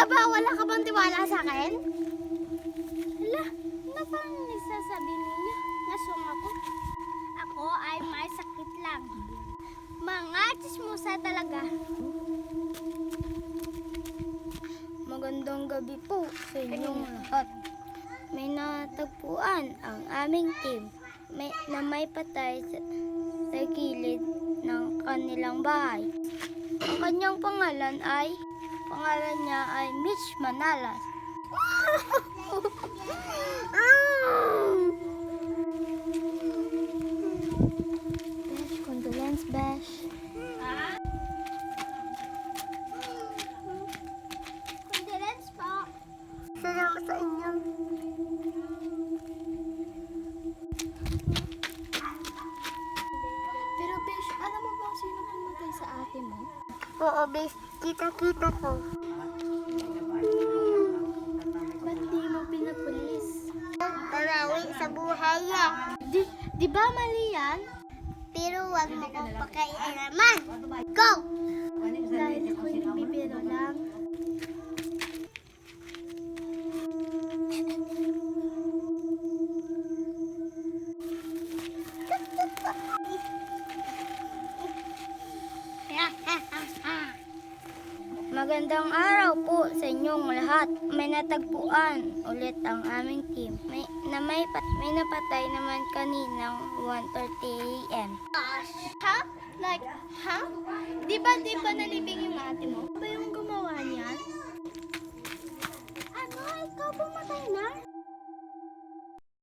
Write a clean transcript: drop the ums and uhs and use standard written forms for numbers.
ba? Wala ka bang tiwala sa akin? Hala, ano bang nasasabi ninyo? Nasung ako. Ako ay may sakit lang. Mga chismosa talaga. Magandang gabi po sa inyong lahat. May natagpuan ang aming team na may patay sa gilid ng kanilang bahay. Ang kanyang pangalan niya ay Mitch Manalas. Besh, condolence, Besh. Condolence po. Salamat sa inyo. Pero Besh, alam mo ba sino pumatay sa ate mo? Oo, Besh. Kita-kita ko. Ba't di mo pinapulis? Tarawi sa buhay yan. Di ba mali yan? Pero wag mo kong pakialaman. Go! Dahil ako'y nagbibiro lang. Magandang araw po sa inyong lahat. May natagpuan ulit ang aming team. May napatay naman kaninang 1:30 a.m. Ha? Like, ha? Di ba nalibing yung ate mo? Ano ba yung gumawa niyan? Ano? Ikaw pumatay na?